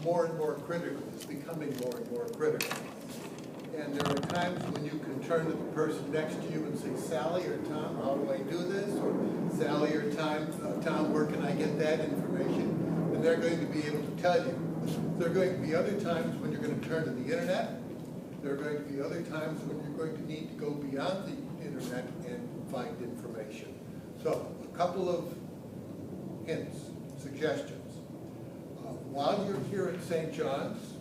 more and more critical. It's becoming more and more critical. And there are times when you can turn to the person next to you and say, Sally or Tom, how do I do this? Or Sally or Tom, where can I get that information? And they're going to be able to tell you. There are going to be other times when you're going to turn to the internet. There are going to be other times when you're going to need to go beyond the internet and find information. So, a couple of hints, suggestions. While you're here at St. John's,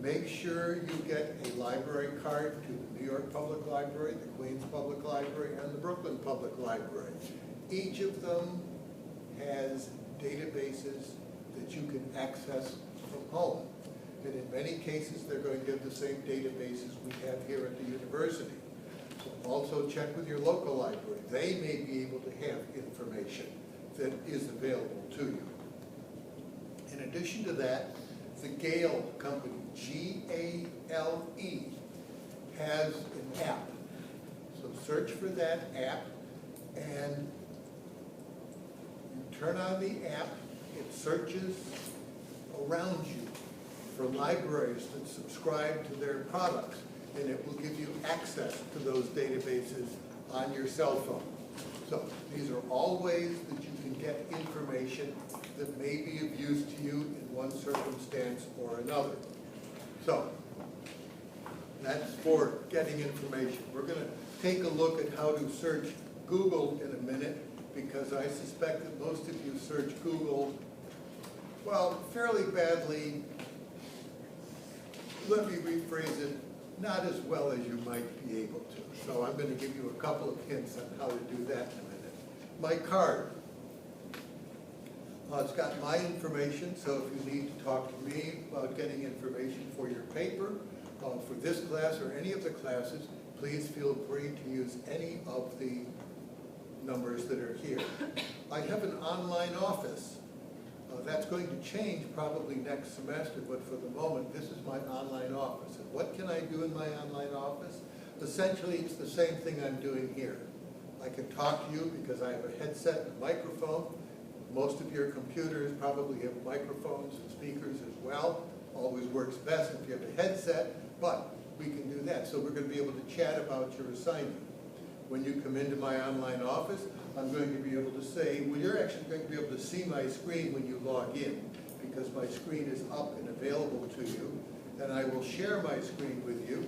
make sure you get a library card to the New York Public Library, the Queens Public Library, and the Brooklyn Public Library. Each of them has databases that you can access from home. And in many cases, they're going to have the same databases we have here at the university. So also check with your local library. They may be able to have information that is available to you. In addition to that, the Gale company, G-A-L-E, has an app. So search for that app, and you turn on the app, it searches around you for libraries that subscribe to their products, and it will give you access to those databases on your cell phone. So these are all ways that you can get information that may be of use to you in one circumstance or another. So that's for getting information. We're going to take a look at how to search Google in a minute, because I suspect that most of you search Google, well, fairly badly. Let me rephrase it, not as well as you might be able to. So I'm going to give you a couple of hints on how to do that in a minute. My card. It's got my information, so if you need to talk to me about getting information for your paper, for this class or any of the classes, please feel free to use any of the numbers that are here. I have an online office. That's going to change probably next semester, but for the moment, this is my online office. And what can I do in my online office? Essentially, it's the same thing I'm doing here. I can talk to you because I have a headset and a microphone. Most of your computers probably have microphones and speakers as well. Always works best if you have a headset, but we can do that. So we're going to be able to chat about your assignment. When you come into my online office, I'm going to be able to say, well, you're actually going to be able to see my screen when you log in, because my screen is up and available to you, and I will share my screen with you,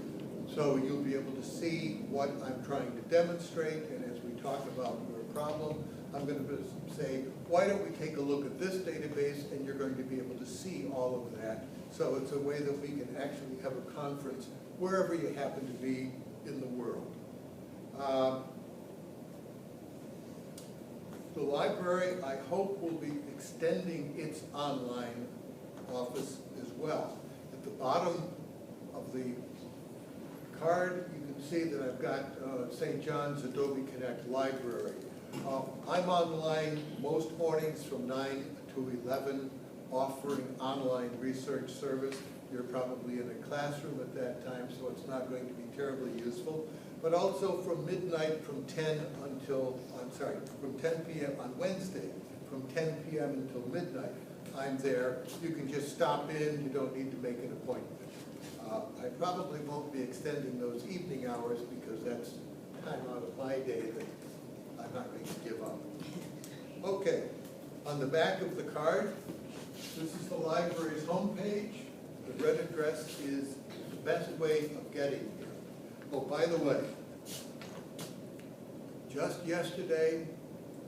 so you'll be able to see what I'm trying to demonstrate, and as we talk about your problem, I'm going to say, why don't we take a look at this database, and you're going to be able to see all of that. So it's a way that we can actually have a conference wherever you happen to be in the world. The library, I hope, will be extending its online office as well. At the bottom of the card, you can see that I've got St. John's Adobe Connect Library. I'm online most mornings from 9 to 11, offering online research service. You're probably in a classroom at that time, so it's not going to be terribly useful. But also from midnight from 10 p.m. on Wednesday, from 10 p.m. until midnight, I'm there. You can just stop in. You don't need to make an appointment. I probably won't be extending those evening hours because that's time out of my day that I'm not going to give up. Okay, on the back of the card, this is the library's homepage. The red address is the best way of getting here. Oh, by the way, just yesterday,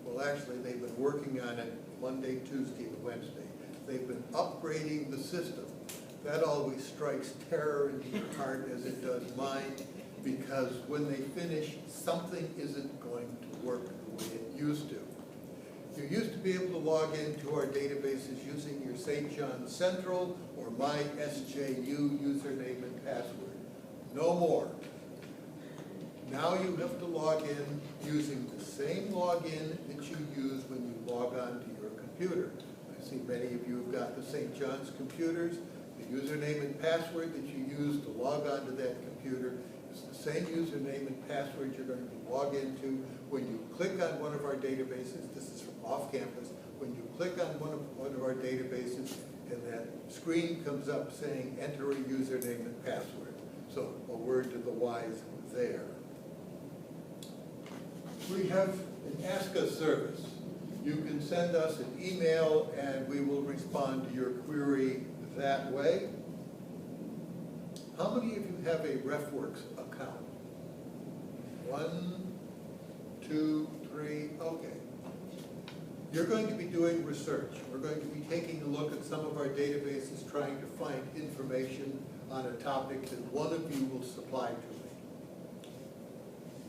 well actually they've been working on it Monday, Tuesday, and Wednesday. They've been upgrading the system. That always strikes terror into your heart as it does mine, because when they finish, something isn't going to work the way it used to. You used to be able to log into our databases using your St. John's Central or my SJU username and password. No more. Now you have to log in using the same login that you use when you log on to your computer. I see many of you have got the St. John's computers. The username and password that you use to log on to that computer is the same username and password you're going to log into when you click on one of our databases. This is from off campus. When you click on one of our databases, and that screen comes up saying enter a username and password. So a word to the wise there. We have an Ask Us service. You can send us an email and we will respond to your query that way. How many of you have a RefWorks account? 1, 2, 3, okay. You're going to be doing research. We're going to be taking a look at some of our databases, trying to find information on a topic that one of you will supply to me.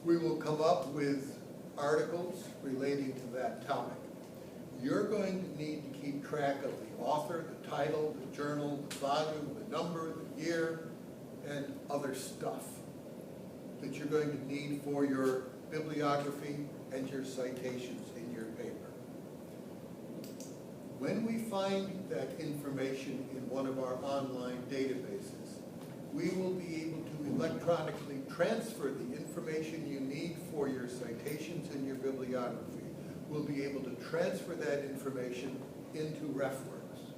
We will come up with articles relating to that topic. You're going to need to keep track of the author, the title, the journal, the volume, the number, the year, and other stuff that you're going to need for your bibliography and your citations in your paper. When we find that information in one of our online databases, we will be able to electronically transfer the information you need for your citations and your bibliography. We'll be able to transfer that information into RefWorks.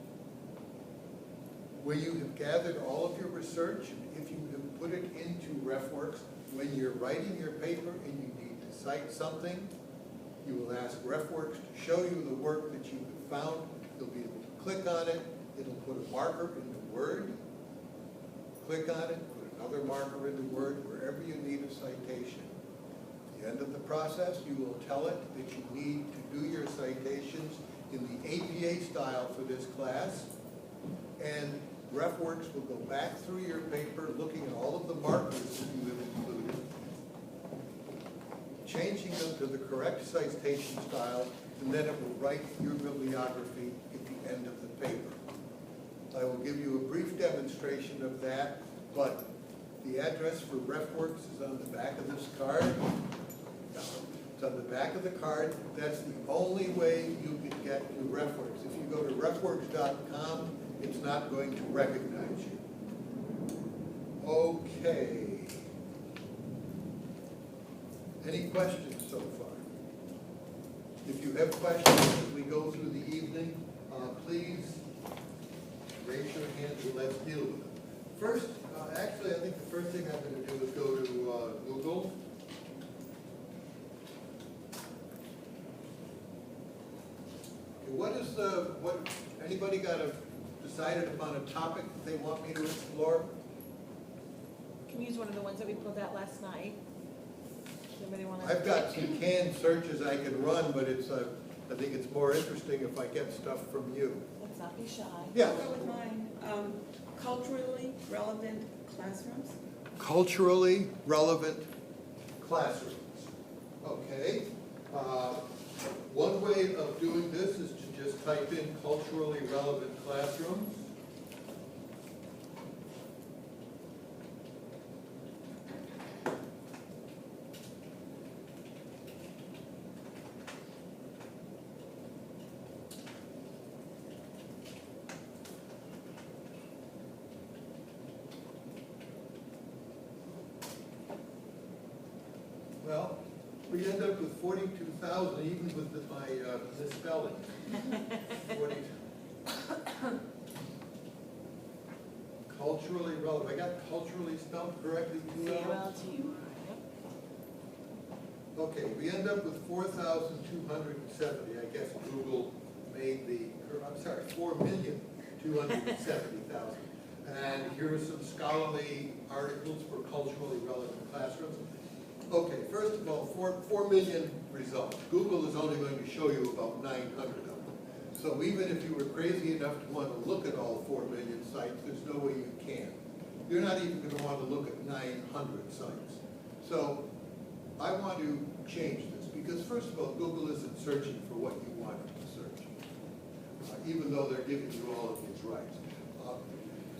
When you have gathered all of your research, and if you have put it into RefWorks, when you're writing your paper and you need to cite something, you will ask RefWorks to show you the work that you have found. You'll be able to click on it. It'll put a marker into Word. Click on it, put another marker into Word, wherever you need a citation. At the end of the process, you will tell it that you need to do your citations in the APA style for this class, and RefWorks will go back through your paper, looking at all of the markers that you have included, changing them to the correct citation style, and then it will write your bibliography at the end of the paper. I will give you a brief demonstration of that, but the address for RefWorks is on the back of this card. It's on the back of the card. That's the only way you can get to RefWorks. If you go to refworks.com, it's not going to recognize you. Okay. Any questions so far? If you have questions as we go through the evening, please raise your hand and let's deal with them. First, actually, I think the first thing I'm going to do is go to Google. Anybody got decided upon a topic that they want me to explore? You can use one of the ones that we pulled out last night. Anybody want to? I've got some canned searches I can run, but it's I think it's more interesting if I get stuff from you. Let's not be shy. Yeah. I'll go with mine. Culturally relevant classrooms. Culturally relevant classrooms. Okay. One way of doing this is to just type in culturally relevant classrooms. Well, we end up with 42,000, even with my misspelling. 40. Culturally relevant. I got culturally spelled correctly too. C-O-L-T. Okay, we end up with 4,270. I guess Google made the, I'm sorry, 4,270,000. And here are some scholarly articles for culturally relevant classrooms. Okay, first of all, 4 million results. Google is only going to show you about 900 of them. So even if you were crazy enough to want to look at all 4 million sites, there's no way you can. You're not even going to want to look at 900 sites. So I want to change this because, first of all, Google isn't searching for what you want it to search, even though they're giving you all of these rights.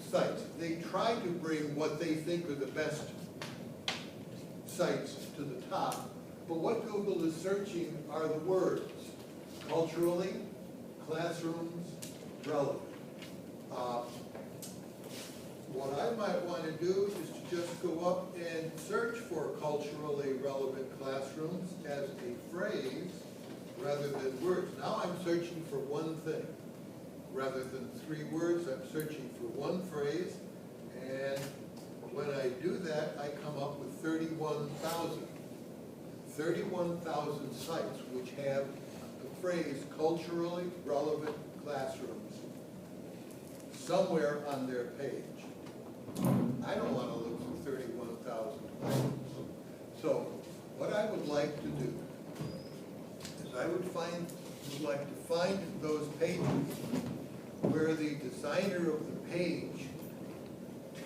Sites, they try to bring what they think are the best sites to the top, but what Google is searching are the words culturally, classrooms, relevant. What I might want to do is to just go up and search for culturally relevant classrooms as a phrase rather than words. Now I'm searching for one thing. rather than 3 words, I'm searching for one phrase, and when I do that, I come up with 31,000. 31,000 sites which have the phrase culturally relevant classrooms somewhere on their page. I don't want to look for 31,000 items. So what I would like to do is I would like to find those pages where the designer of the page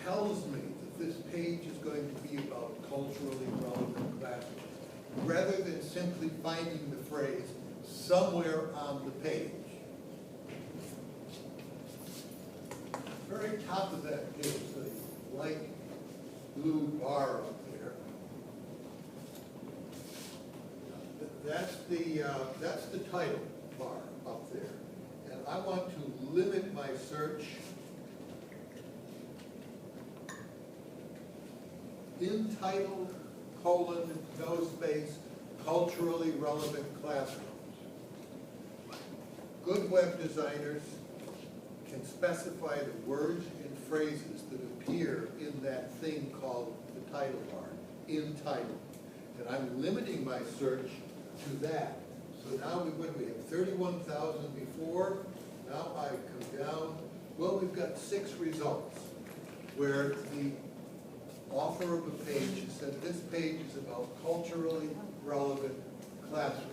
tells me that this page is going to be about culturally relevant classrooms, rather than simply finding the phrase somewhere on the page. Very top of that page, the light blue bar up there. That's the title bar up there. And I want to limit my search in title, colon, no space, culturally relevant classrooms. Good web designers can specify the words and phrases that appear in that thing called the title bar, in title. And I'm limiting my search to that. So now we have 31,000 before. Now I come down. Well, we've got 6 results where the author of the page said this page is about culturally relevant classrooms.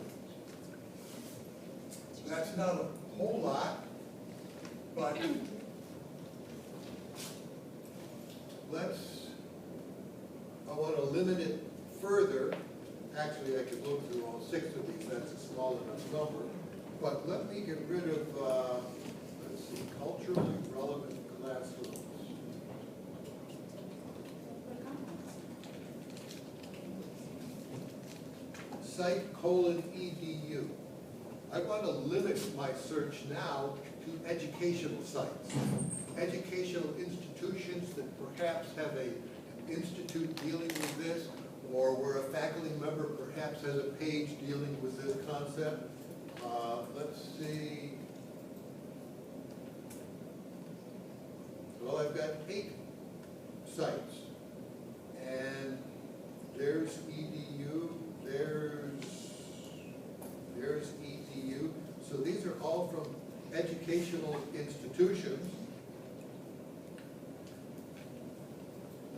That's not a whole lot, but I want to limit it further. Actually, I could look through all 6 of these, that's a small enough number. But let me get rid of, let's see, culturally relevant classrooms. Site colon EDU. I want to limit my search now to educational sites. Educational institutions that perhaps have an institute dealing with this, or where a faculty member perhaps has a page dealing with this concept. Let's see. Well, I've got 8 sites. And there's EDU, there's EDU. So these are all from educational institutions.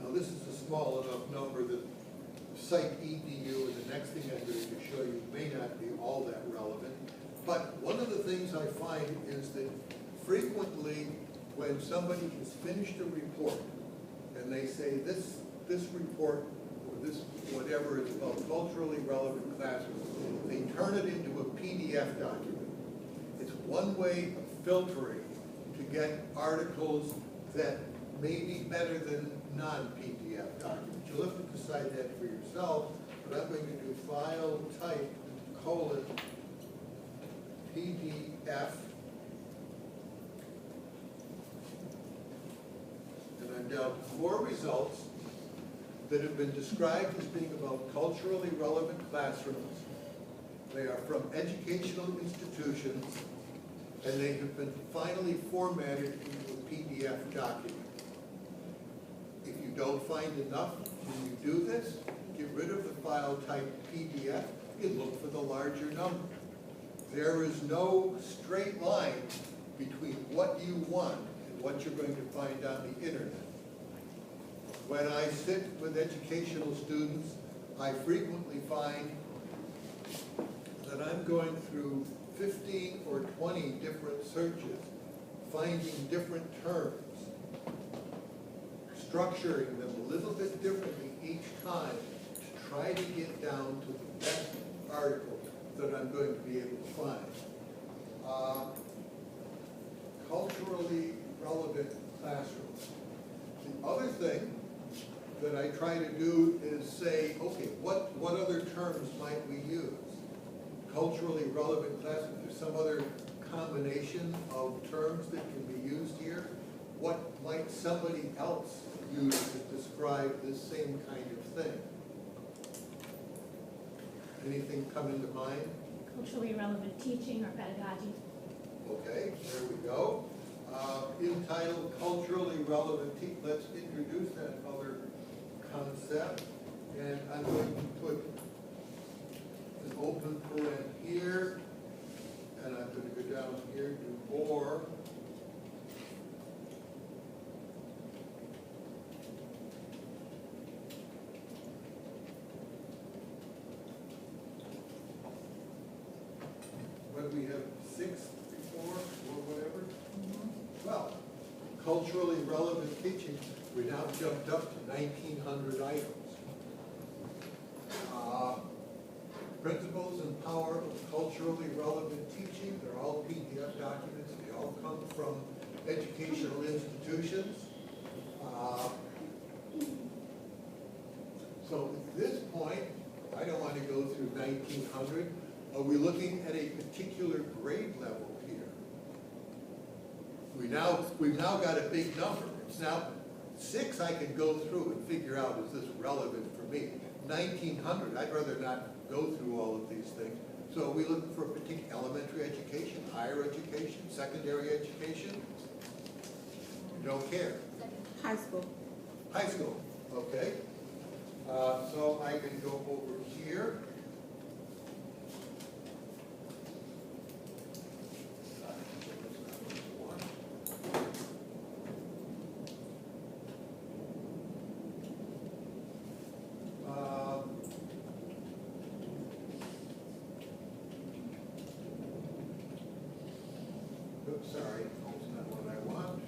Now this is a small enough number that site EDU and the next thing I'm going to show you may not be all that relevant. But one of the things I find is that frequently when somebody has finished a report and they say this report or this whatever is about culturally relevant classrooms, they turn it into a PDF document. It's one way of filtering to get articles that may be better than non-PDF documents. You'll have to decide that for yourself, but I'm going to do file type colon PDF, and I'm down to 4 results that have been described as being about culturally relevant classrooms. They are from educational institutions, and they have been finally formatted into a PDF document. If you don't find enough when you do this, get rid of the file type PDF and look for the larger number. There is no straight line between what you want and what you're going to find on the internet. When I sit with educational students, I frequently find that I'm going through 15 or 20 different searches, finding different terms, structuring them a little bit differently each time to try to get down to the best article that I'm going to be able to find. Culturally relevant classrooms. The other thing that I try to do is say, okay, what other terms might we use? Culturally relevant classrooms, there's some other combination of terms that can be used here. What might somebody else use to describe this same kind of thing? Anything come into mind? Culturally relevant teaching or pedagogy. Okay, there we go. Entitled Culturally Relevant let's introduce that other concept. And I'm going to put an open paren here, and I'm going to go down here to or. What do we have, 6 before, or whatever? Well, culturally relevant teaching, we now jumped up to 1,900 items. Principles and Power of Culturally Relevant Teaching, they're all PDF documents, they all come from educational institutions. So at this point, I don't want to go through 1,900. Are we looking at a particular grade level here? We've now got a big number. It's now 6 I can go through and figure out, is this relevant for me? 1,900, I'd rather not go through all of these things. So are we looking for a particular elementary education, higher education, secondary education? You don't care. High school. High school, okay. So I can go over here. Oops, sorry, that's not what I want.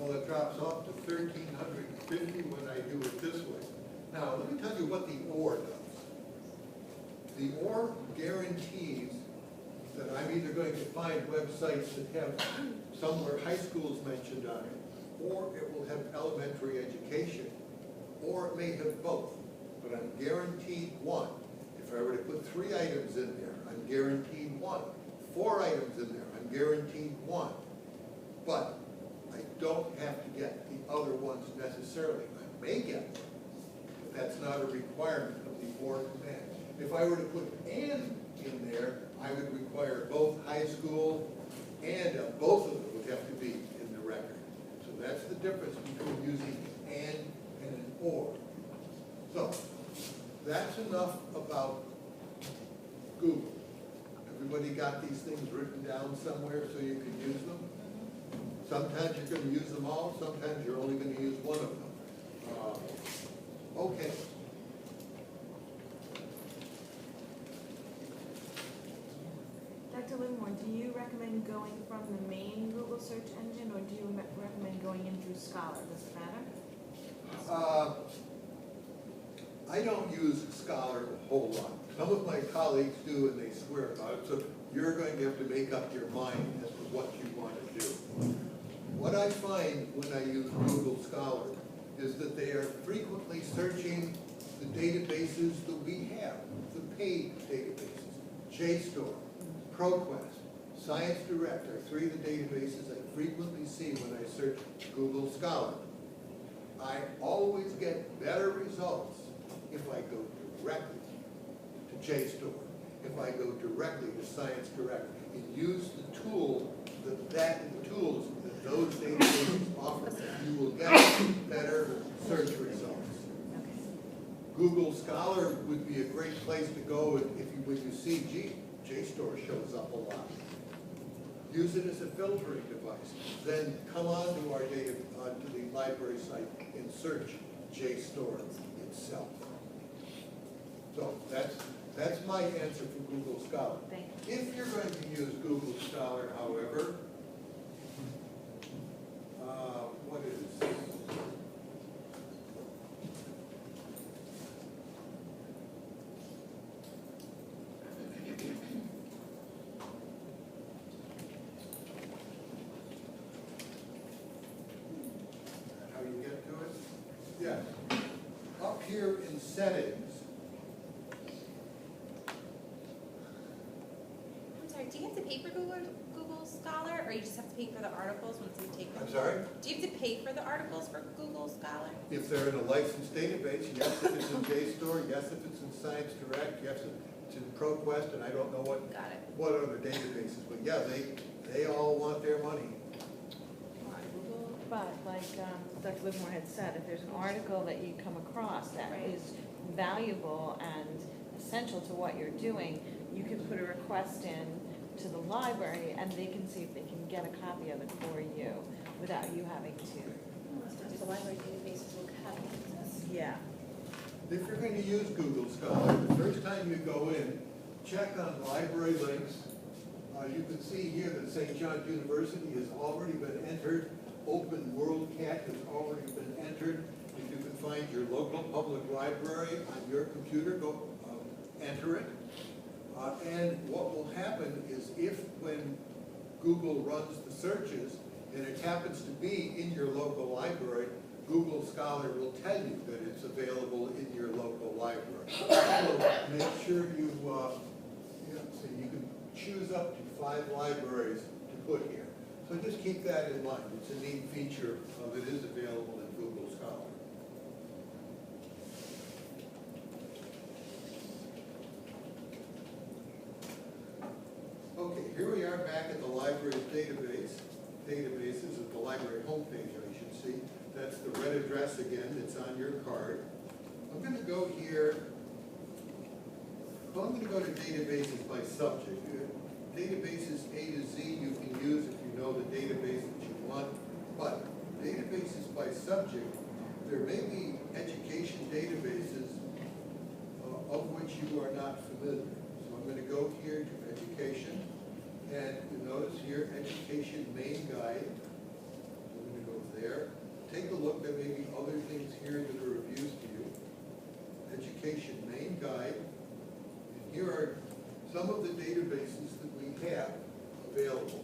Well, it drops off to 1,350 when I do it this way. Now, let me tell you what the OR does. The OR guarantees that I'm either going to find websites that have somewhere high schools mentioned on it, or it will have elementary education, or it may have both. But I'm guaranteed one. If I were to put 3 items in there, I'm guaranteed one. 4 items in there, I'm guaranteed one. But I don't have to get the other ones necessarily. I may get them, but that's not a requirement of the OR command. If I were to put "and" in there, I would require both high school and both of them would have to be in the record. So that's the difference between using "and" an "or." So that's enough about Google. Everybody got these things written down somewhere so you can use them? Sometimes you're going to use them all, sometimes you're only going to use one of them. Okay. Dr. Livermore, do you recommend going from the main Google search engine, or do you recommend going in through Scholar? Does it matter? I don't use Scholar a whole lot. Some of my colleagues do, and they swear about it. So you're going to have to make up your mind as to what you want to do. What I find when I use Google Scholar is that they are frequently searching the databases that we have, the paid databases, JSTOR, ProQuest, Science Direct are 3 of the databases I frequently see when I search Google Scholar. I always get better results if I go directly to JSTOR, if I go directly to Science Direct, and use the tool the tools that those databases offer. You will get better search results. Okay. Google Scholar would be a great place to go when you see, gee, JSTOR shows up a lot. Use it as a filtering device. Then come onto our data, to the library site and search JSTOR itself. So that's my answer for Google Scholar. Thank you. If you're going to use Google Scholar, however, what is Yes. Up here in settings, I'm sorry, do you have to pay for Google Scholar, or you just have to pay for the articles once you take them? I'm sorry? Do you have to pay for the articles for Google Scholar? If they're in a licensed database, yes. If it's in JSTOR, yes. If it's in Science Direct, yes. If it's in ProQuest, and I don't know what Got it. other databases, but yeah, they all want their money. But like Dr. Livermore had said, if there's an article that you come across that Right. is valuable and essential to what you're doing, you can put a request in to the library and they can see if they can get a copy of it for you without you having to. The library databases will have access. Yeah. If you're going to use Google Scholar, the first time you go in, check on library links. You can see here that St. John's University has already been entered. Open WorldCat has already been entered. If you can find your local public library on your computer, go enter it. And what will happen is when Google runs the searches, and it happens to be in your local library, Google Scholar will tell you that it's available in your local library. So make sure you, so you can choose up to 5 libraries to put here. So just keep that in mind. It's a neat feature that is available in Google Scholar. Okay, here we are back at the library databases of the library homepage, I should see. That's the red address again, it's on your card. I'm going to go here, well, I'm going to go to databases by subject. Databases A to Z you can use if you know the database that you want, but databases by subject, there may be education databases of which you are not familiar. So I'm going to go here to education, and you notice here, education main guide. I'm going to go there. Take a look, there may be other things here that are of use to you. Education main guide. And here are some of the databases that we have available.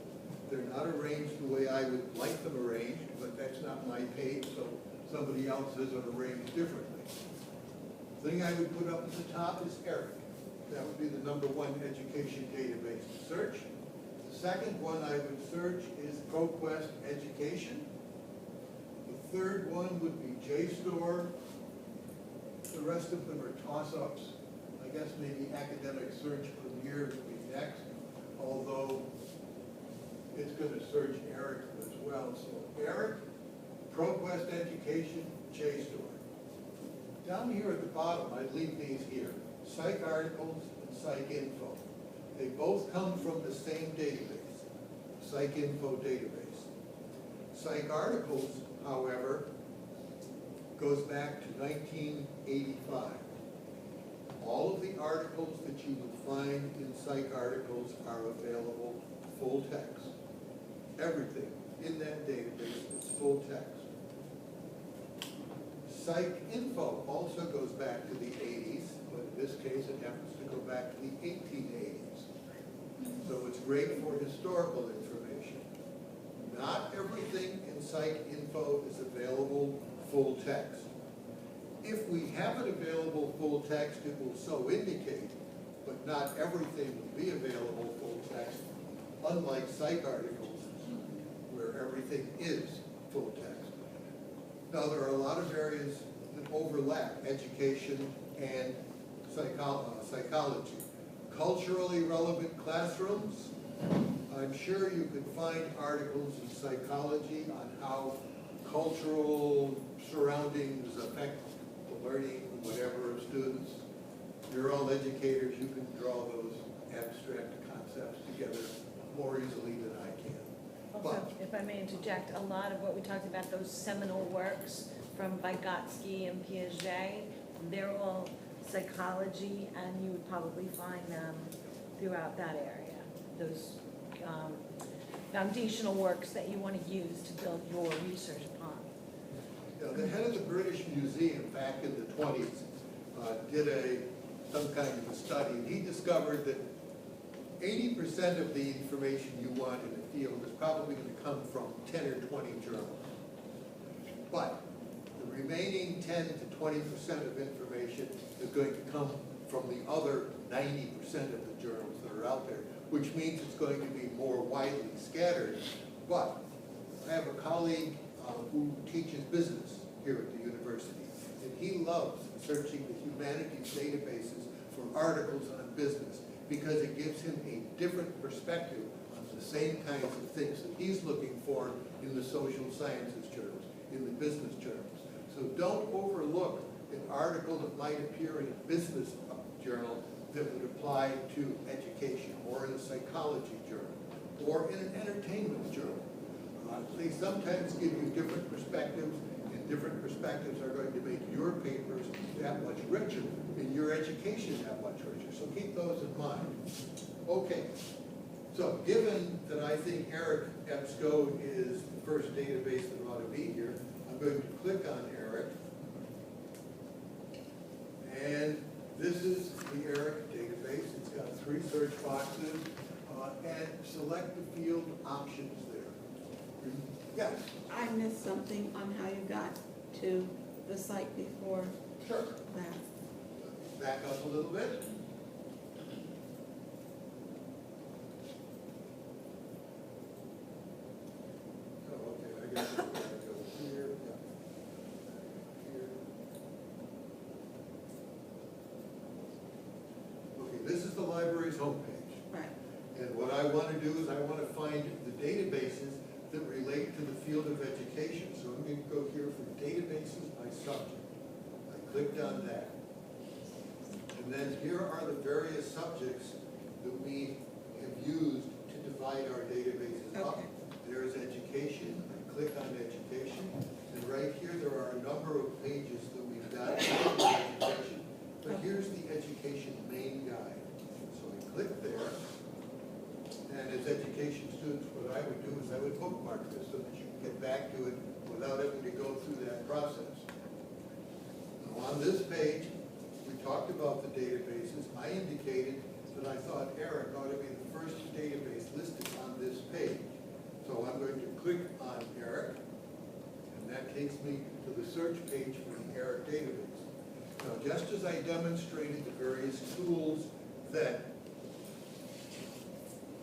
They're not arranged the way I would like them arranged, but that's not my page, so somebody else has it arranged differently. The thing I would put up at the top is ERIC. That would be the #1 education database to search. The second one I would search is ProQuest Education. The third one would be JSTOR. The rest of them are toss-ups. I guess maybe Academic Search Premier would be next, although it's going to search ERIC as well. So ERIC, ProQuest Education, JSTOR. Down here at the bottom, I'd leave these here. Psych articles and Psych info. They both come from the same database, Psych info database. Psych articles, however, goes back to 1985. All of the articles that you will find in Psych articles are available full text. Everything in that database is full text. Psych info also goes back to the 80s, but in this case it happens to go back to the 1880s. So it's great for historical information. Not everything in Psych info is available full text. If we have it available full text, it will so indicate, but not everything will be available full text, unlike Psych articles, where everything is full text. Now, there are a lot of areas that overlap education and psychology. Culturally relevant classrooms. I'm sure you could find articles in psychology on how cultural surroundings affect the learning, whatever, of students. You're all educators, you can draw those abstract concepts together more easily than I can. Also, if I may interject, a lot of what we talked about, those seminal works from Vygotsky and Piaget, they're all psychology, and you would probably find them throughout that area. Those foundational works that you want to use to build your research upon. You know, the head of the British Museum back in the 20s did some kind of a study, and he discovered that 80% of the information you want in a field is probably going to come from 10 or 20 journals. But the remaining 10 to 20% of information is going to come from the other 90% of the journals that are out there, which means it's going to be more widely scattered. But I have a colleague who teaches business here at the university, and he loves searching the humanities databases for articles on business because it gives him a different perspective on the same kinds of things that he's looking for in the social sciences journals, in the business journals. So don't overlook an article that might appear in a business journal that would apply to education, or in a psychology journal, or in an entertainment journal. They sometimes give you different perspectives, and different perspectives are going to make your papers that much richer, and your education that much richer. So keep those in mind. Okay, so given that I think Eric EBSCO is the first database that ought to be here, I'm going to click on Eric. And this is the Eric database. It's got 3 search boxes, and select the field options there. Yes? I missed something on how you got to the site before Sure. that. Back up a little bit. Oh, okay, I guess I've got to go here, yeah. Here. Okay, this is the library's homepage. Right. And what I want to do is I want to find the databases that relate to the field of education. So I'm going to go here for databases by subject. I clicked on that. And then here are the various subjects that we have used to divide our databases up. Okay. There's education. I click on education. And right here there are a number of pages that we've got for education. But here's the education main guide. So I click there. And as education students, what I would do is I would bookmark this so that you can get back to it without having to go through that process. Now on this page, we talked about the databases. I indicated that I thought Eric ought to be the first database listed on this page. So I'm going to click on Eric, and that takes me to the search page for the Eric database. Now, just as I demonstrated the various tools that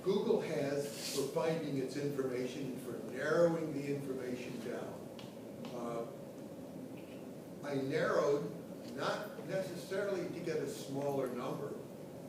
Google has for finding its information, for narrowing the information down. I narrowed not necessarily to get a smaller number,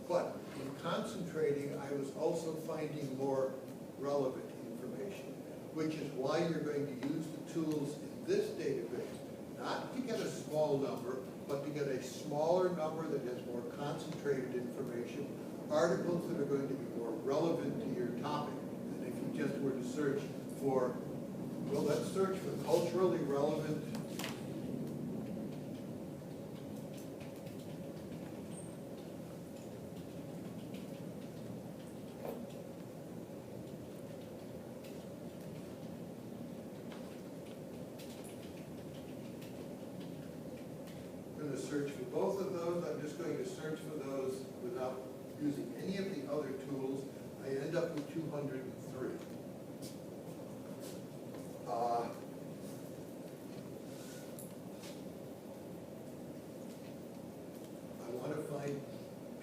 but in concentrating, I was also finding more relevant information, which is why you're going to use the tools in this database, not to get a small number, but to get a smaller number that has more concentrated information, articles that are going to be more relevant to your topic than if you just were to search for, well, let's search for culturally relevant search for both of those. I'm just going to search for those without using any of the other tools. I end up with 203. I want to find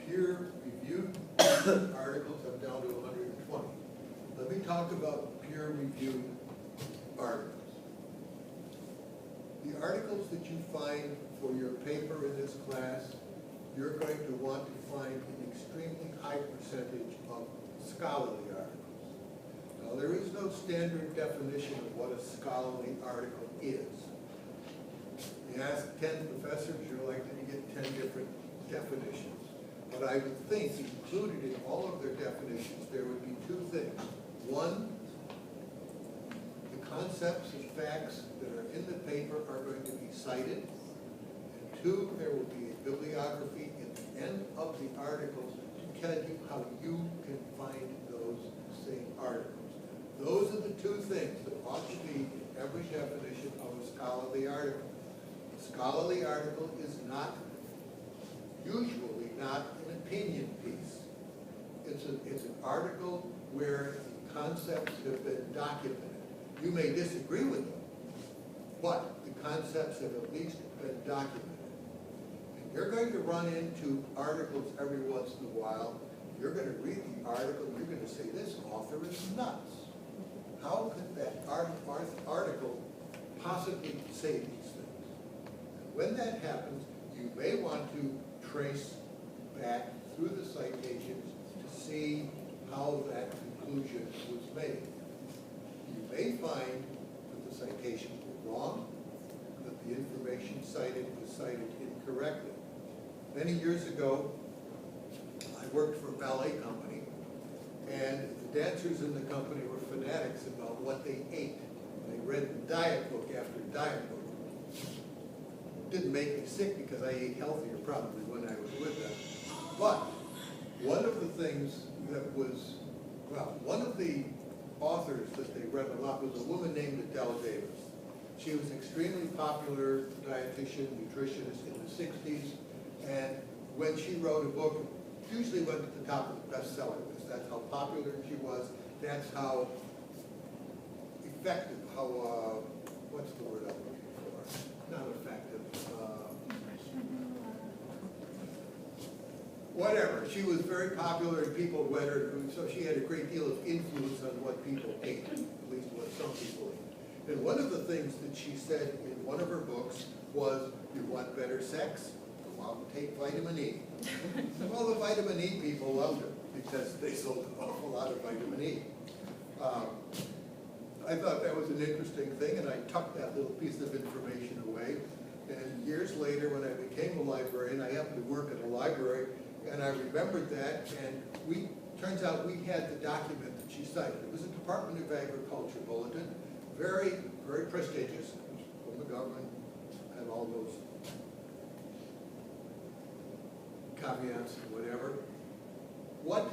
peer-reviewed articles. I'm down to 120. Let me talk about peer-reviewed articles. The articles that you find for your paper in this class, you're going to want to find an extremely high percentage of scholarly articles. Now, there is no standard definition of what a scholarly article is. You ask 10 professors, you're likely to get 10 different definitions. But I would think included in all of their definitions, there would be 2 things. One, the concepts and facts that are in the paper are going to be cited. 2, there will be a bibliography at the end of the articles to tell you how you can find those same articles. Those are the 2 things that ought to be in every definition of a scholarly article. A scholarly article is not, usually not, an opinion piece. It's an article where the concepts have been documented. You may disagree with them, but the concepts have at least been documented. And you're going to run into articles every once in a while. You're going to read the article, and you're going to say, this author is nuts. How could that article possibly say these things? And when that happens, you may want to trace back through the citations to see how that conclusion was made. You may find that the citations were wrong, that the information cited was cited incorrectly. Many years ago, I worked for a ballet company, and the dancers in the company were fanatics about what they ate. They read diet book after diet book. Didn't make me sick because I ate healthier probably when I was with them. But one of the things that was, well, one of the authors that they read a lot was a woman named Adele Davis. She was an extremely popular dietitian, nutritionist in the 60s, and when she wrote a book, it usually went to the top of the bestseller list. That's how popular she was. That's how effective, how, what's the word I'm looking for? Not effective. Whatever. She was very popular and people read her, so she had a great deal of influence on what people ate, at least what some people ate. And one of the things that she said in one of her books was, you want better sex? Go out and take vitamin E. Well, the vitamin E people loved her because they sold an awful lot of vitamin E. I thought that was an interesting thing, and I tucked that little piece of information away. And years later, when I became a librarian, I happened to work at a library, and I remembered that, and turns out we had the document that she cited. It was a Department of Agriculture bulletin, very, very prestigious. It was from the government, had all those caveats and whatever. What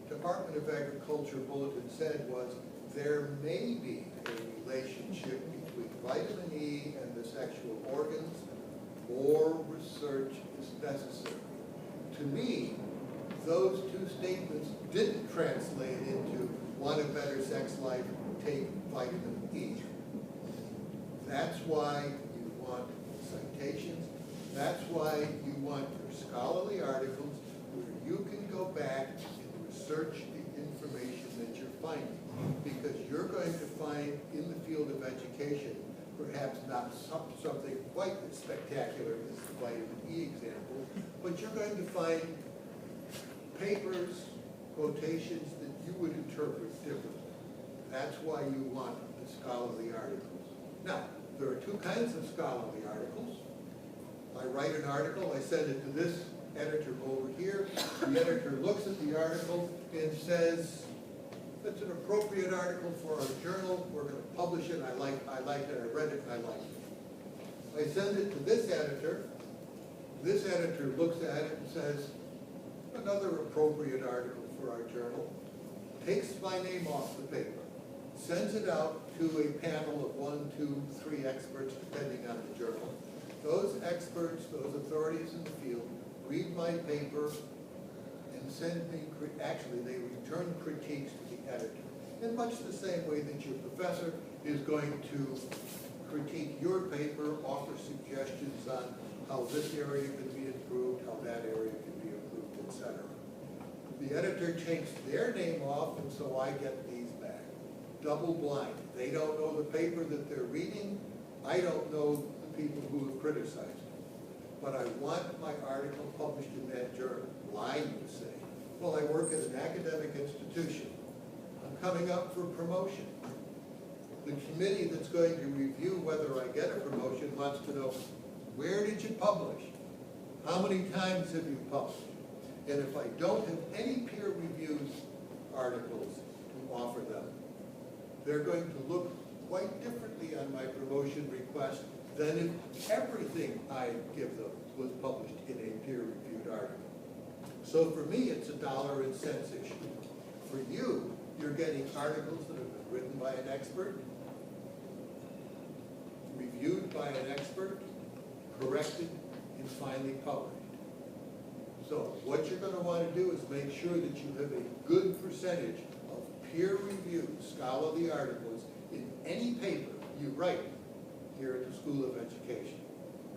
Department of Agriculture bulletin said was, there may be a relationship between vitamin E and the sexual organs. More research is necessary. To me, those two statements didn't translate into want a better sex life, take vitamin E. That's why you want citations. That's why you want your scholarly articles where you can go back and research the information that you're finding. Because you're going to find in the field of education, perhaps not something quite as spectacular as the vitamin E example, but you're going to find papers, quotations that you would interpret differently. That's why you want the scholarly articles. Now, there are two kinds of scholarly articles. I write an article, I send it to this editor over here. The editor looks at the article and says, it's an appropriate article for our journal, we're going to publish it, I like it, I read it, and I like it. I send it to this editor looks at it and says, another appropriate article for our journal, takes my name off the paper, sends it out to a panel of 1, 2, 3 experts, depending on the journal. Those experts, those authorities in the field, read my paper and send me, actually they return critiques to the editor. In much the same way that your professor is going to critique your paper, offer suggestions on how this area can be improved, how that area can be improved, etc. The editor takes their name off, and so I get these back. Double blind. They don't know the paper that they're reading. I don't know the people who have criticized it. But I want my article published in that journal. Why, you say? Well, I work at an academic institution. I'm coming up for promotion. The committee that's going to review whether I get a promotion wants to know, where did you publish? How many times have you published? And if I don't have any peer-reviewed articles to offer them, they're going to look quite differently on my promotion request than if everything I give them was published in a peer-reviewed article. So for me, it's a dollar and cents issue. For you, you're getting articles that have been written by an expert, reviewed by an expert, corrected, and finally published. So what you're going to want to do is make sure that you have a good percentage of peer-reviewed scholarly articles in any paper you write here at the School of Education.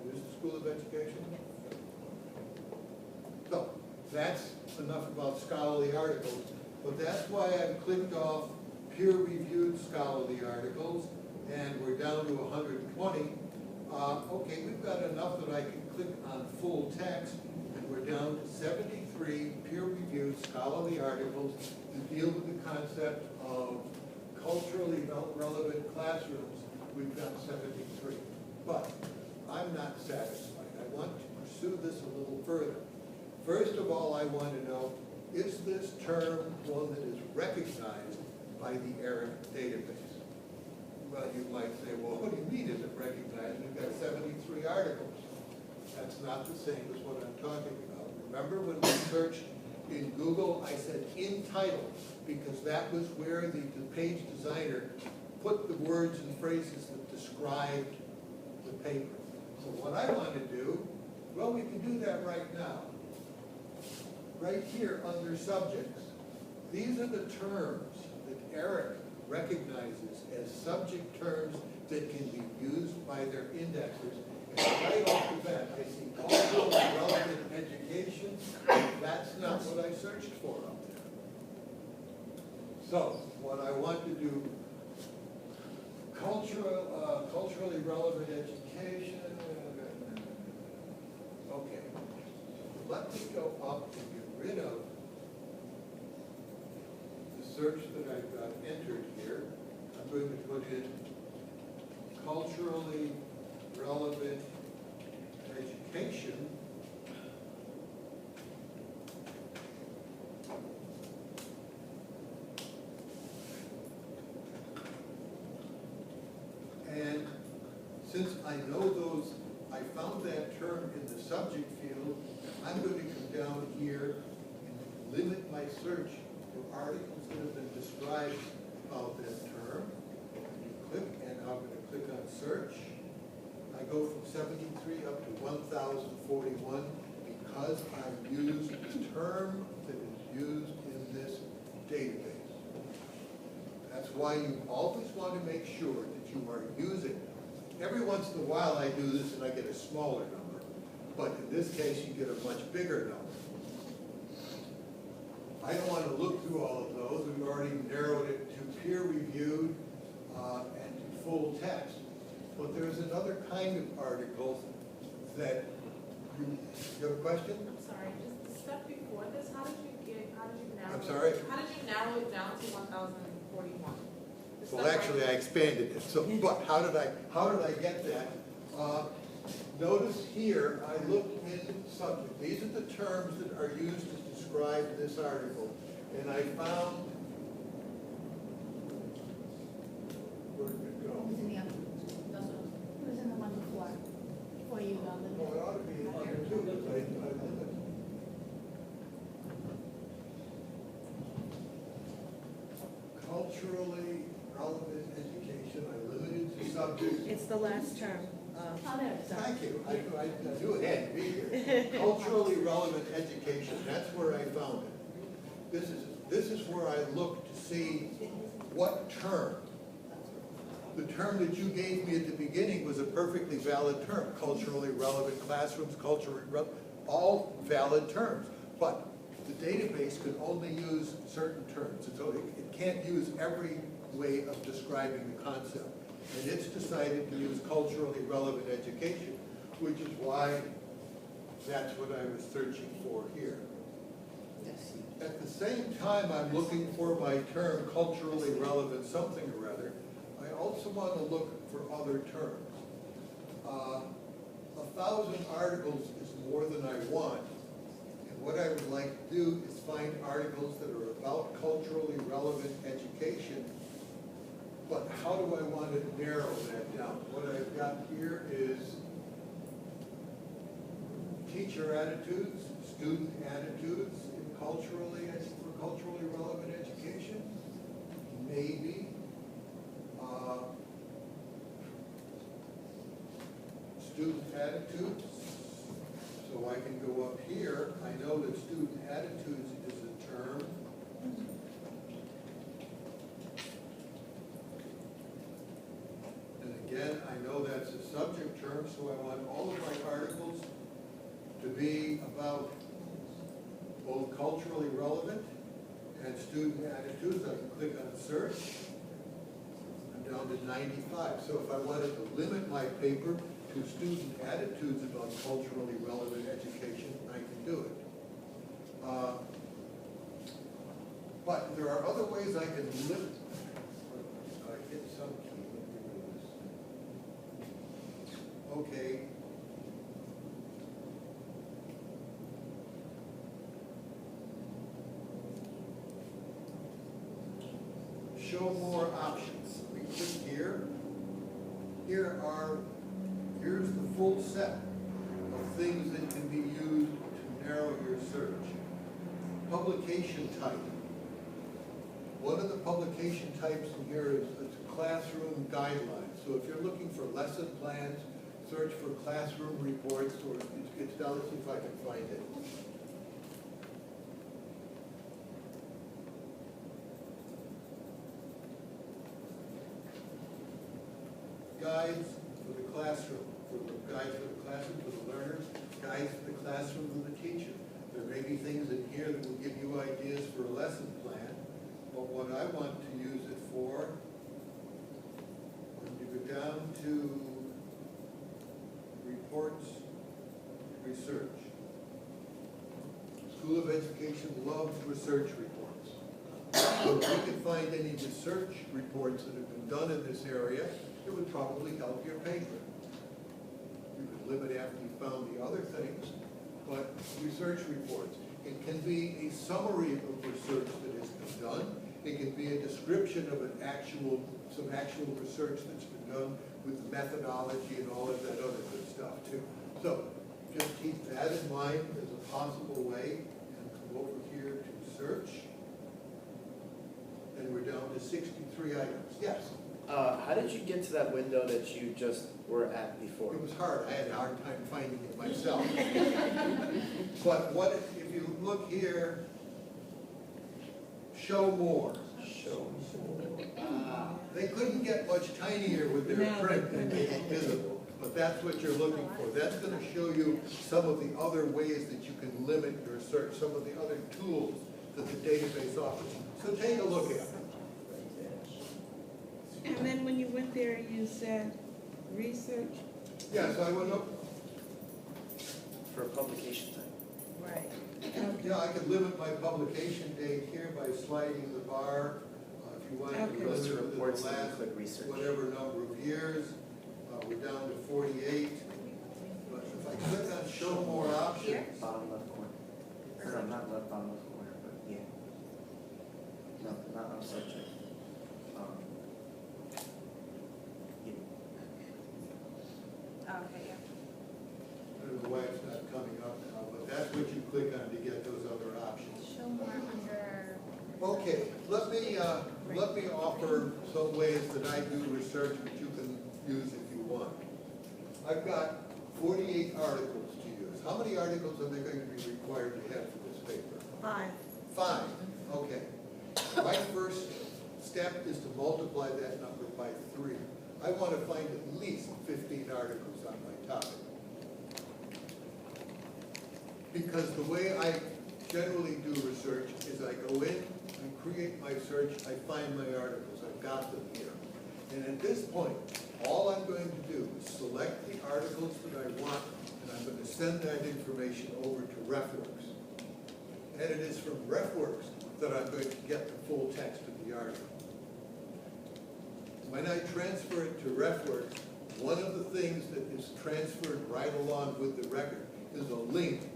It is the School of Education? So, that's enough about scholarly articles, but that's why I've clicked off peer-reviewed scholarly articles, and we're down to 120. Okay, we've got enough that I can click on full text, and we're down to 73 peer-reviewed scholarly articles to deal with the concept of culturally relevant classrooms. We've got 73. But I'm not satisfied. I want to pursue this a little further. First of all, I want to know, is this term one that is recognized by the ERIC database? Well, you might say, well, what do you mean is it recognized? We've got 73 articles. That's not the same as what I'm talking about. Remember when we searched in Google, I said in title, because that was where the page designer put the words and phrases that described the paper. So what I want to do, well, we can do that right now. Right here under subjects. These are the terms that ERIC recognizes as subject terms that can be used by their indexers. And right off the bat, I see cultural relevant education. That's not what I searched for up there. So, what I want to do, culturally relevant education. Okay. Let me go up and get rid of the search that I've got entered here. I'm going to put in culturally relevant education. And since I know those, I found that term in the subject field, I'm going to come down here and limit my search to articles that have been described about that term. Click, and I'm going to click on search. I go from 73 up to 1,041 because I've used the term that is used in this database. That's why you always want to make sure that you are using. Every once in a while I do this and I get a smaller number, but in this case you get a much bigger number. I don't want to look through all of those. We've already narrowed it to peer-reviewed and to full text. But there's another kind of article that you have a question? I'm sorry, just the step before this, how did you narrow? I'm sorry? How did you narrow it down to 1,041? Well, actually, I expanded it. So, but how did I get that? Notice here, I looked in subject. These are the terms that are used to describe this article, and I found. Where did it go? It was in the other, it was in the one before you got the. Well, it ought to be in here too, because I limited. Culturally relevant education, I limited to subjects. It's the last term. Oh, there it is. Thank you, I knew it had to be here. Culturally relevant education, that's where I found it. This is where I looked to see what term. The term that you gave me at the beginning was a perfectly valid term. Culturally relevant classrooms, all valid terms. But the database can only use certain terms. So it can't use every way of describing the concept. And it's decided to use culturally relevant education, which is why that's what I was searching for here. At the same time, I'm looking for my term culturally relevant something or other. I also want to look for other terms. 1,000 articles is more than I want. And what I would like to do is find articles that are about culturally relevant education. But how do I want to narrow that down? What I've got here is teacher attitudes, student attitudes in for culturally relevant education. Maybe student attitudes. So I can go up here. I know that student attitudes is a term. And again, I know that's a so I want all of my articles to be about both culturally relevant and student attitudes. I can click on search. I'm down to 95. So if I wanted to limit my paper to student attitudes about culturally relevant education, I can do it. But there are other ways I can limit. I hit some key. Let me do this. Okay. Show more options. We click here. Here's the full set of things that can be used to narrow your search. Publication type. One of the publication types in here is classroom guidelines. So if you're looking for lesson plans, search for classroom reports, or it's down, let's see if I can find it. Guides for the classroom, guides for the classroom, for the learners, guides for the classroom, for the teacher. There may be things in here that will give you ideas for a lesson plan, but what I want to use it for, when you go down to reports, research. School of Education loves research reports. So if we can find any research reports that have been done in this area, it would probably help your paper. You could limit after you found the other things, but research reports. It can be a summary of research that has been done. It can be a description of some actual research that's been done with the methodology and all of that other good stuff too. So just keep that in mind as a possible way, and come over here to search. And we're down to 63 items. Yes? How did you get to that window that you just were at before? It was hard. I had a hard time finding it myself. But what if you look here, show more. Show more. They couldn't get much tinier with their print and make it visible, but that's what you're looking for. That's going to show you some of the other ways that you can limit your search, some of the other tools that the database offers. So take a look at it. And then when you went there, you said research? Yeah, so I went up. For a publication type. Right. Yeah, I could limit my publication date here by sliding the bar. If you wanted to Okay. limit Goes to it to reports, the then last click research. whatever number of years, we're down to 48. But if I click on show more options, Bottom left corner. Or no, not left, bottom left corner, but yeah. No, not on subject. Yeah. Okay, yeah. I don't know why it's not coming up now, but that's what you click on to get those other options. Show more under. Okay, let me offer some ways that I do research that you can use if you want. I've got 48 articles to use. How many articles are they going to be required to have for this paper? 5. 5, okay. My first step is to multiply that number by 3. I want to find at least 15 articles on my topic. Because the way I generally do research is I go in, I create my search, I find my articles, I've got them here. And at this point, all I'm going to do is select the articles that I want, and I'm going to send that information over to RefWorks. And it is from RefWorks that I'm going to get the full text of the article. When I transfer it to RefWorks, one of the things that is transferred right along with the record is a link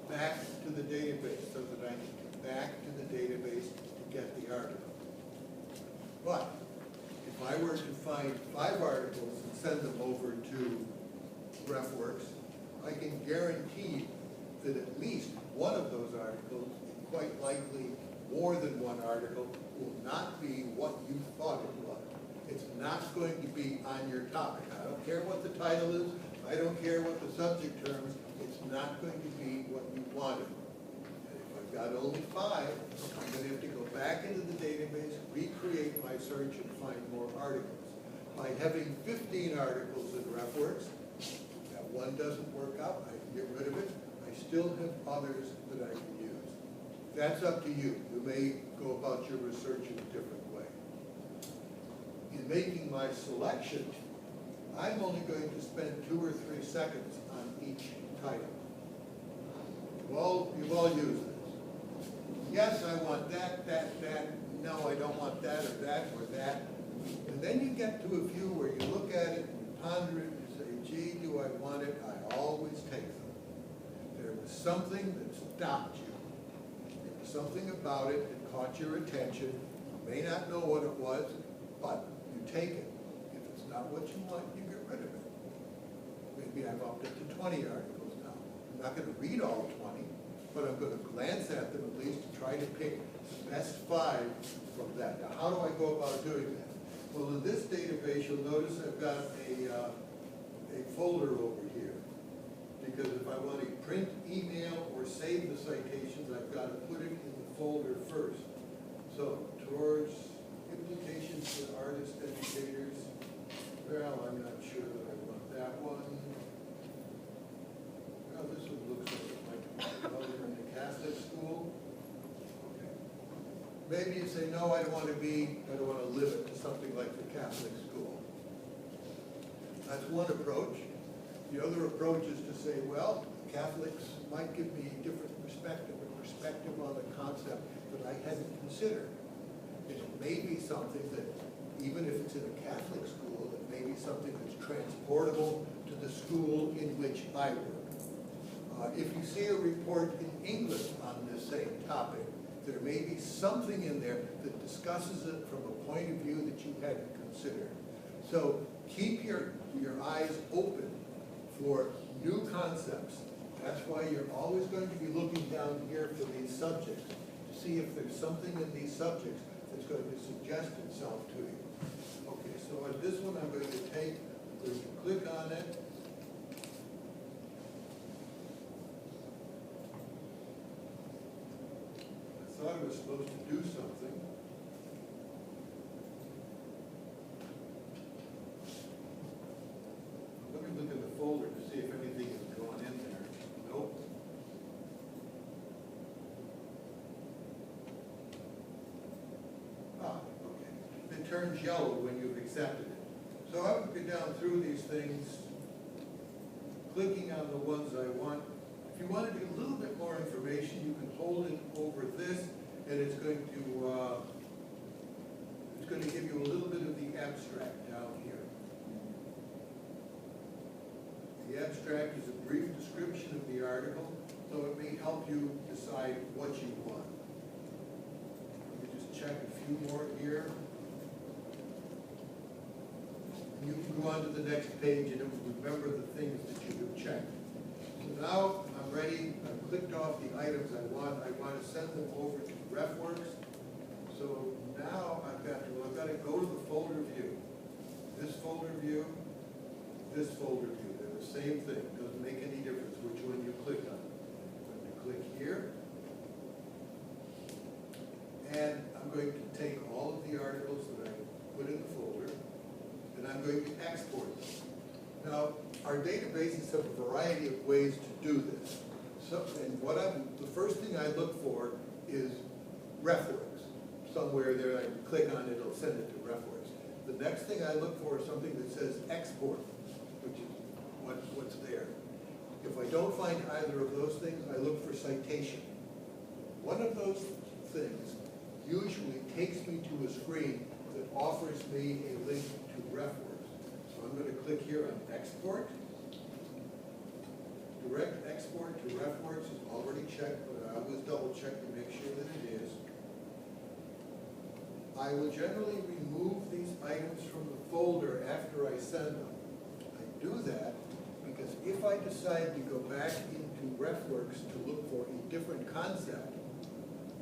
back to the database so that I can get back to the database to get the article. But if I were to find 5 articles and send them over to RefWorks, I can guarantee that at least one of those articles, quite likely more than one article, will not be what you thought it was. It's not going to be on your topic. I don't care what the title is. I don't care what the subject term is. It's not going to be what you wanted. And if I've got only 5, I'm going to have to go back into the database, recreate my search, and find more articles. By having 15 articles in RefWorks, that one doesn't work out, I can get rid of it. I still have others that I can use. That's up to you. You may go about your research in a different way. In making my selection, I'm only going to spend 2 or 3 seconds on each title. You've all used this. Yes, I want that. No, I don't want that or that or that. And then you get to a few where you look at it, and you ponder it, and you say, gee, do I want it? I always take them. There was something that stopped you. There was something about it that caught your attention. You may not know what it was, but you take it. If it's not what you want, you get rid of it. Maybe I've upped it to 20 articles now. I'm not going to read all 20, but I'm going to glance at them at least to try to pick the best 5 from that. Now, how do I go about doing that? Well, in this database, you'll notice I've got a folder over here. Because if I want to print, email, or save the citations, I've got to put it in the folder first. So, towards implications for artist educators, well, I'm not sure that I want that one. Well, this one looks like it might be other in the Catholic school. Okay. Maybe you say, no, I don't want to limit to something like the Catholic school. That's one approach. The other approach is to say, well, Catholics might give me a different perspective, on a concept that I hadn't considered. It may be something that, even if it's in a Catholic school, it may be something that's transportable to the school in which I work. If you see a report in English on this same topic, there may be something in there that discusses it from a point of view that you hadn't considered. So keep your eyes open for new concepts. That's why you're always going to be looking down here for these subjects, to see if there's something in these subjects that's going to suggest itself to you. Okay, so on this one I'm going to click on it. I thought I was supposed to do something. Let me look in the folder to see if anything has gone in there. Nope. Okay. It turns yellow when you've accepted it. So I would go down through these things, clicking on the ones I want. If you wanted a little bit more information, you can hold it over this, and it's going to give you a little bit of the abstract down here. The abstract is a brief description of the article, so it may help you decide what you want. Let me just check a few more here. You can go on to the next page and it will remember the things that you have checked. So now I'm ready. I've clicked off the items I want. I want to send them over to RefWorks. So now I've got to go to the folder view. This folder view, this folder view. They're the same thing. It doesn't make any difference which one you click on. I'm going to click here. And I'm going to take all of the articles that I put in the folder, and I'm going to export them. Now, our databases have a variety of ways to do this. So, and the first thing I look for is RefWorks. Somewhere there, I can click on it, it'll send it to RefWorks. The next thing I look for is something that says export, which is what's there. If I don't find either of those things, I look for citation. One of those things usually takes me to a screen that offers me a link to RefWorks. So I'm going to click here on export. Direct export to RefWorks is already checked, but I always double check to make sure that it is. I will generally remove these items from the folder after I send them. I do that because if I decide to go back into RefWorks to look for a different concept,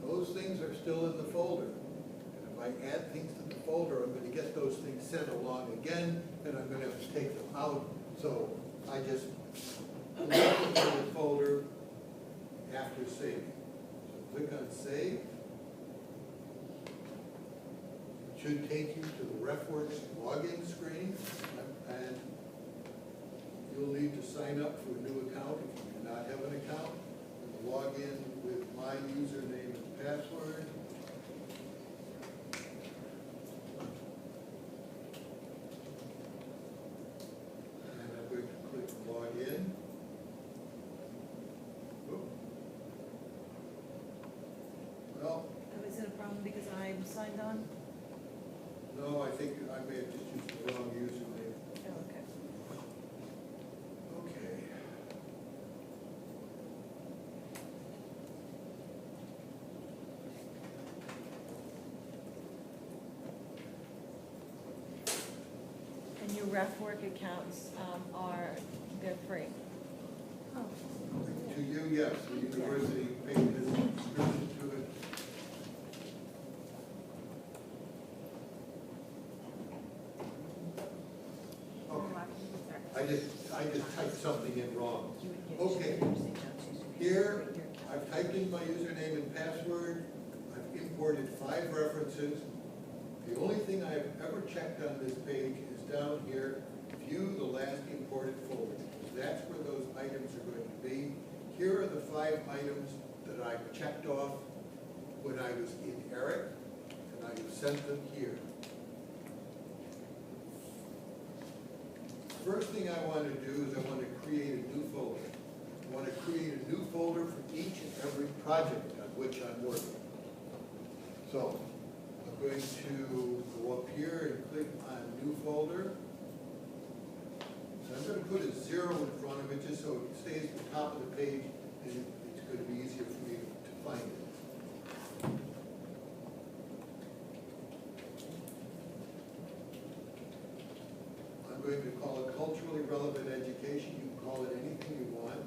those things are still in the folder. And if I add things to the folder, I'm going to get those things sent along again, and I'm going to have to take them out. So I just put them in the folder after saving. So click on Save. It should take you to the RefWorks login screen, and You'll need to sign up for a new account if you do not have an account. And log in with my username and password. And I'm going to click log in. Whoop. Well, Oh, is it a problem because I'm signed on? no, I think I may have just used the wrong username. Oh, okay. Okay. And your ref work accounts they're free. Oh. To you, yes, the university paid this subscription to it. Okay. I just typed something in wrong. Okay. Here, I've typed in my username and password. I've imported 5 references. The only thing I've ever checked on this page is down here, view the last imported folder. That's where those items are going to be. Here are the 5 items that I checked off when I was in ERIC, and I have sent them here. First thing I want to do is I want to create a new folder. I want to create a new folder for each and every project on which I'm working. So I'm going to go up here and click on new folder. So I'm going to put a 0 in front of it just so it stays at the top of the page and it's going to be easier for me to find it. I'm going to call it culturally relevant education. You can call it anything you want.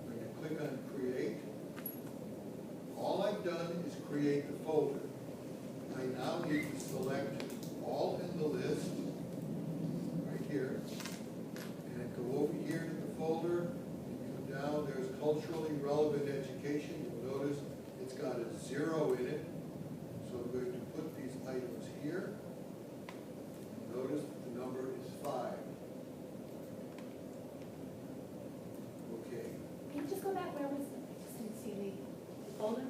I'm going to click on create. All I've done is create the folder. I now need to select all in the list, right here, and go over here to the folder, and come down, there's culturally relevant education. You'll notice it's got a 0 in it, so I'm going to put these items here. Notice that the number is 5. Okay. Can you just go back, where was it? I didn't see the folder?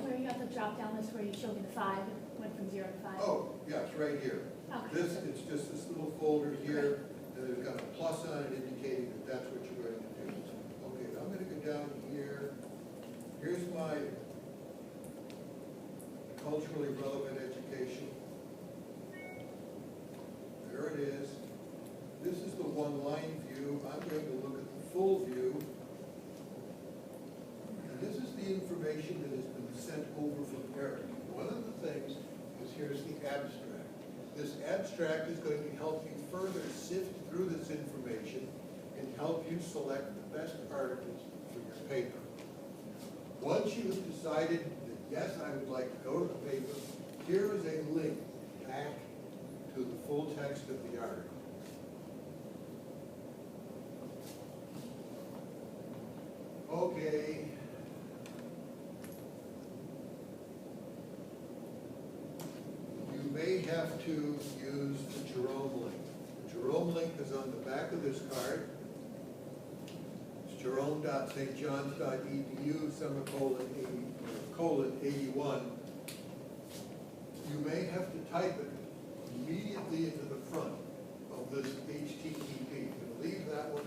Where you got the drop-down list where you showed me the 5, went from 0 to 5? Oh, yes, right here. Okay. It's just this little folder here, and there's got a plus on it indicating that that's what you're going to do. Okay, I'm going to go down here. Here's my culturally relevant education. There it is. This is the one-line view. I'm going to look at the full view. And this is the information that has been sent over from Eric. One of the things is here's the abstract. This abstract is going to help you further sift through this information and help you select the best articles for your paper. Once you have decided that yes, I would like to go to the paper, here is a link back to the full text of the article. Okay. You may have to use the Jerome link. The Jerome link is on the back of this card. It's jerome.stjohns.edu, /81. You may have to type it immediately into the front of this HTTP. You leave that one,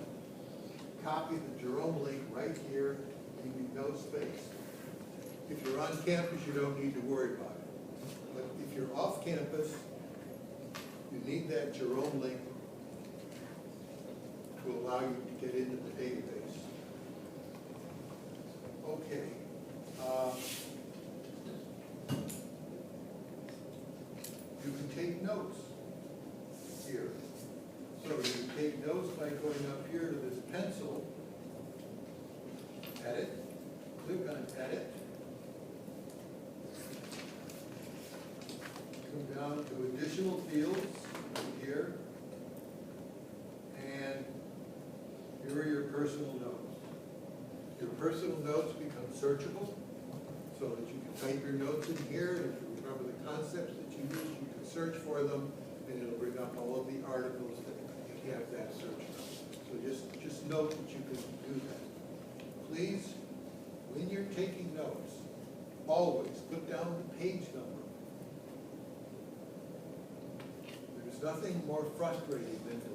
copy the Jerome link right here, you need no space. If you're on campus, you don't need to worry about it. But if you're off campus, you need that Jerome link to allow you to get into the database. Okay. You can take notes here. So you can take notes by going up here to this pencil, edit, click on edit, come down to additional fields right here, and here are your personal notes. Your personal notes become searchable so that you can type your notes in here, and if you remember the concepts that you use, you can search for them, and it'll bring up all of the articles that have that search. So just note that you can do that. Please, when you're taking notes, always put down the page number. There's nothing more frustrating than to